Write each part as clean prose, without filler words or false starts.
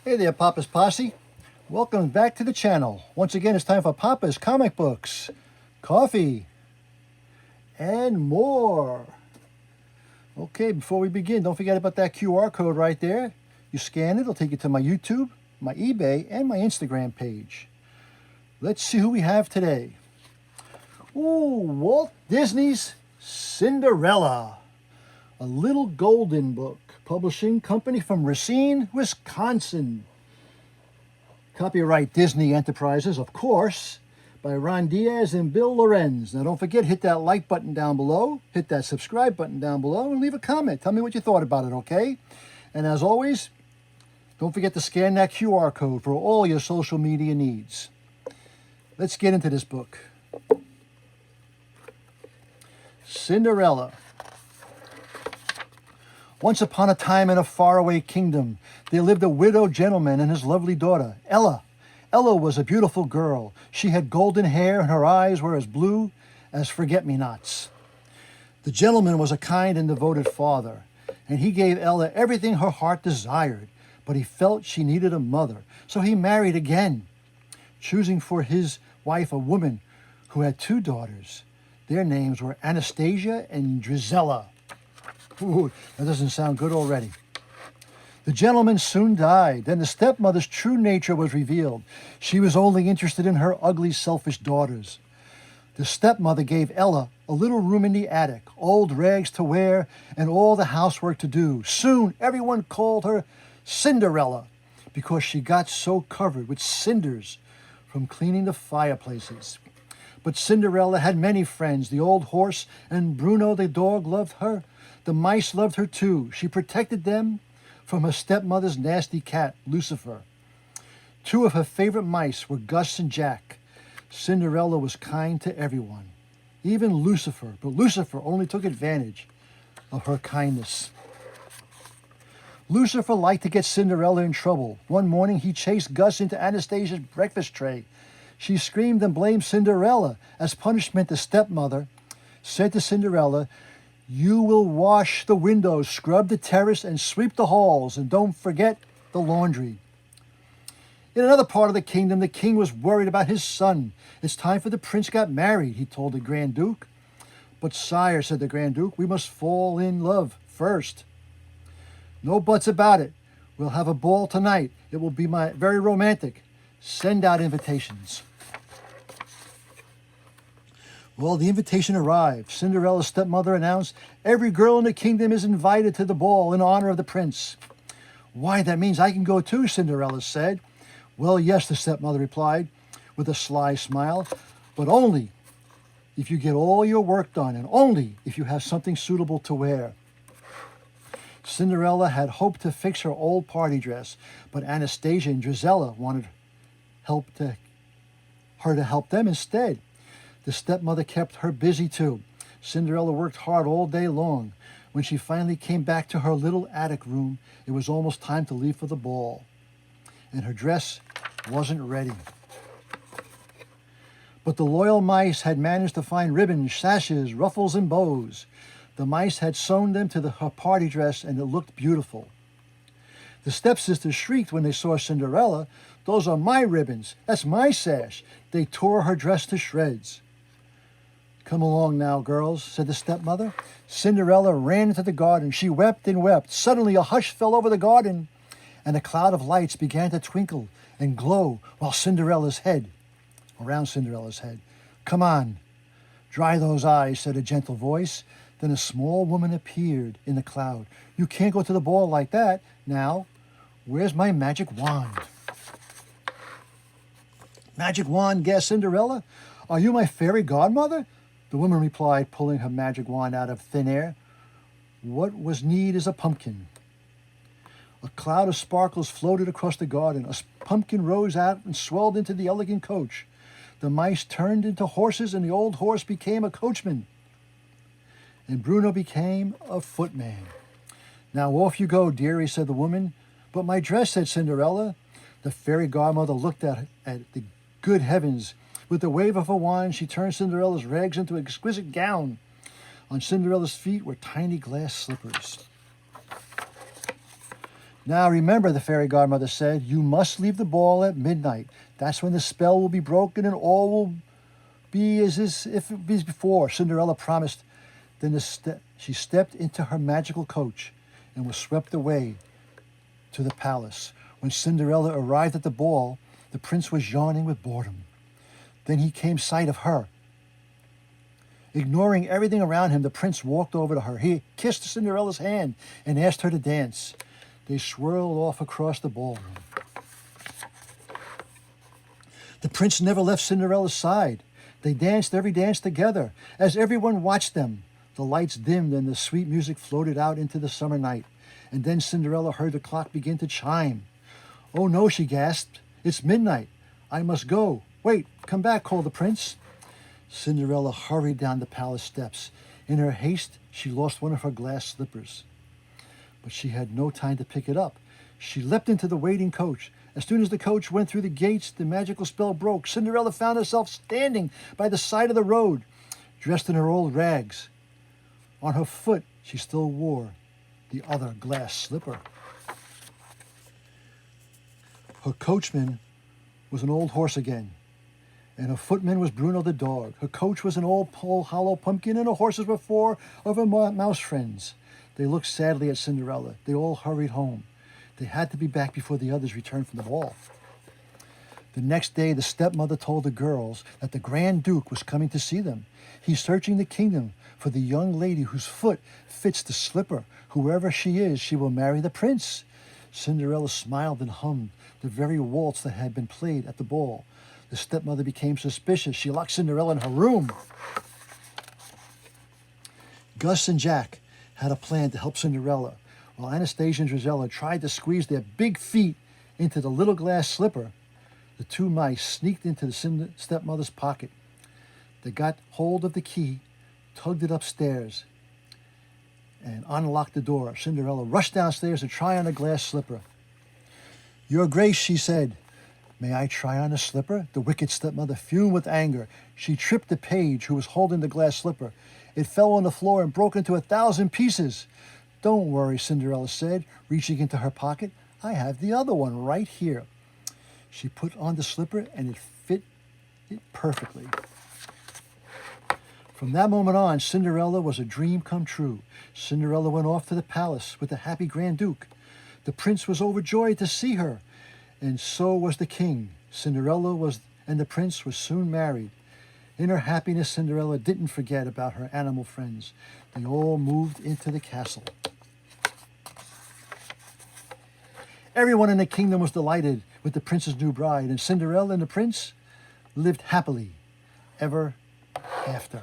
Hey there, Papa's Posse. Welcome back to the channel. Once again, it's time for Papa's comic books, coffee, and more. Okay, before we begin, don't forget about that QR code right there. You scan it, it'll take you to my YouTube, my eBay, and my Instagram page. Let's see who we have today. Ooh, Walt Disney's Cinderella, a little golden book. Publishing company from Racine, Wisconsin. Copyright Disney Enterprises, of course, by Ron Diaz and Bill Lorenz. Now don't forget, hit that like button down below, hit that subscribe button down below, and leave a comment. Tell me what you thought about it, okay? And as always, don't forget to scan that QR code for all your social media needs. Let's get into this book. Cinderella. Once upon a time in a faraway kingdom, there lived a widowed gentleman and his lovely daughter, Ella. Ella was a beautiful girl. She had golden hair and her eyes were as blue as forget-me-nots. The gentleman was a kind and devoted father, and he gave Ella everything her heart desired, but he felt she needed a mother, so he married again, choosing for his wife a woman who had two daughters. Their names were Anastasia and Drizella. Ooh, that doesn't sound good already. The gentleman soon died. Then the stepmother's true nature was revealed. She was only interested in her ugly, selfish daughters. The stepmother gave Ella a little room in the attic, old rags to wear, and all the housework to do. Soon, everyone called her Cinderella because she got so covered with cinders from cleaning the fireplaces. But Cinderella had many friends. The old horse and Bruno the dog loved her. The mice loved her too. She protected them from her stepmother's nasty cat, Lucifer. Two of her favorite mice were Gus and Jack. Cinderella was kind to everyone, even Lucifer, but Lucifer only took advantage of her kindness. Lucifer liked to get Cinderella in trouble. One morning he chased Gus into Anastasia's breakfast tray. She screamed and blamed Cinderella. As punishment, the stepmother said to Cinderella, "You will wash the windows, scrub the terrace, and sweep the halls, and don't forget the laundry." In another part of the kingdom, the king was worried about his son. "It's time for the prince got married," he told the Grand Duke. "But sire," said the Grand Duke, "we must fall in love first." "No buts about it. We'll have a ball tonight. It will be very romantic. Send out invitations." Well, the invitation arrived. Cinderella's stepmother announced, "Every girl in the kingdom is invited to the ball in honor of the prince." "Why, that means I can go too," Cinderella said. "Well, yes," the stepmother replied with a sly smile, "but only if you get all your work done and only if you have something suitable to wear." Cinderella had hoped to fix her old party dress, but Anastasia and Drizella wanted her to help them instead. The stepmother kept her busy too. Cinderella worked hard all day long. When she finally came back to her little attic room, it was almost time to leave for the ball, and her dress wasn't ready. But the loyal mice had managed to find ribbons, sashes, ruffles, and bows. The mice had sewn them to her party dress, and it looked beautiful. The stepsisters shrieked when they saw Cinderella. "Those are my ribbons. That's my sash." They tore her dress to shreds. "Come along now, girls," said the stepmother. Cinderella ran into the garden. She wept and wept. Suddenly a hush fell over the garden, and a cloud of lights began to twinkle and glow around Cinderella's head. "Come on, dry those eyes," said a gentle voice. Then a small woman appeared in the cloud. "You can't go to the ball like that. Now, where's my magic wand?" "Magic wand?" gasped Cinderella. "Are you my fairy godmother?" The woman replied, pulling her magic wand out of thin air. "What was need is a pumpkin." A cloud of sparkles floated across the garden. A pumpkin rose out and swelled into the elegant coach. The mice turned into horses, and the old horse became a coachman, and Bruno became a footman. "Now off you go, dearie," said the woman. "But my dress," said Cinderella. The fairy godmother looked at the good heavens. With the wave of her wand, she turned Cinderella's rags into an exquisite gown. On Cinderella's feet were tiny glass slippers. Now remember, the fairy godmother said, you must leave the ball at midnight. That's when the spell will be broken and all will be as if it was before. Cinderella promised. Then she stepped into her magical coach and was swept away to the palace. When Cinderella arrived at the ball, the prince was yawning with boredom. Then he came sight of her. Ignoring everything around him, the prince walked over to her. He kissed Cinderella's hand and asked her to dance. They swirled off across the ballroom. The prince never left Cinderella's side. They danced every dance together. As everyone watched them, the lights dimmed and the sweet music floated out into the summer night. And then Cinderella heard the clock begin to chime. Oh no, she gasped. It's midnight. I must go. Wait, come back, called the prince. Cinderella hurried down the palace steps. In her haste, she lost one of her glass slippers. But she had no time to pick it up. She leapt into the waiting coach. As soon as the coach went through the gates, the magical spell broke. Cinderella found herself standing by the side of the road, dressed in her old rags. On her foot, she still wore the other glass slipper. Her coachman was an old horse again, and her footman was Bruno the dog. Her coach was an old hollow pumpkin, and her horses were 4 of her mouse friends. They looked sadly at Cinderella. They all hurried home. They had to be back before the others returned from the ball. The next day, the stepmother told the girls that the Grand Duke was coming to see them. He's searching the kingdom for the young lady whose foot fits the slipper. Whoever she is, she will marry the prince. Cinderella smiled and hummed the very waltz that had been played at the ball. The stepmother became suspicious. She locked Cinderella in her room. Gus and Jack had a plan to help Cinderella, while Anastasia and Drizella tried to squeeze their big feet into the little glass slipper. The 2 mice sneaked into the stepmother's pocket. They got hold of the key, tugged it upstairs, and unlocked the door. Cinderella rushed downstairs to try on the glass slipper. Your Grace, she said. May I try on the slipper? The wicked stepmother fumed with anger. She tripped the page who was holding the glass slipper. It fell on the floor and broke into 1,000 pieces. Don't worry, Cinderella said, reaching into her pocket. I have the other one right here. She put on the slipper and it fit it perfectly. From that moment on, Cinderella was a dream come true. Cinderella went off to the palace with the happy Grand Duke. The prince was overjoyed to see her, and so was the king. Cinderella and the prince were soon married. In her happiness, Cinderella didn't forget about her animal friends. They all moved into the castle. Everyone in the kingdom was delighted with the prince's new bride, and Cinderella and the prince lived happily ever after.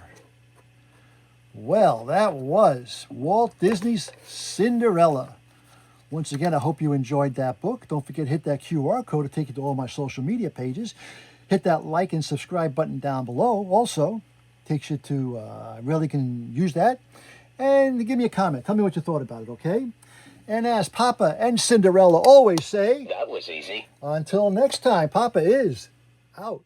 Well, that was Walt Disney's Cinderella. Once again, I hope you enjoyed that book. Don't forget to hit that QR code to take you to all my social media pages. Hit that like and subscribe button down below. Also, takes you to, really can use that. And give me a comment. Tell me what you thought about it, okay? And as Papa and Cinderella always say, that was easy. Until next time, Papa is out.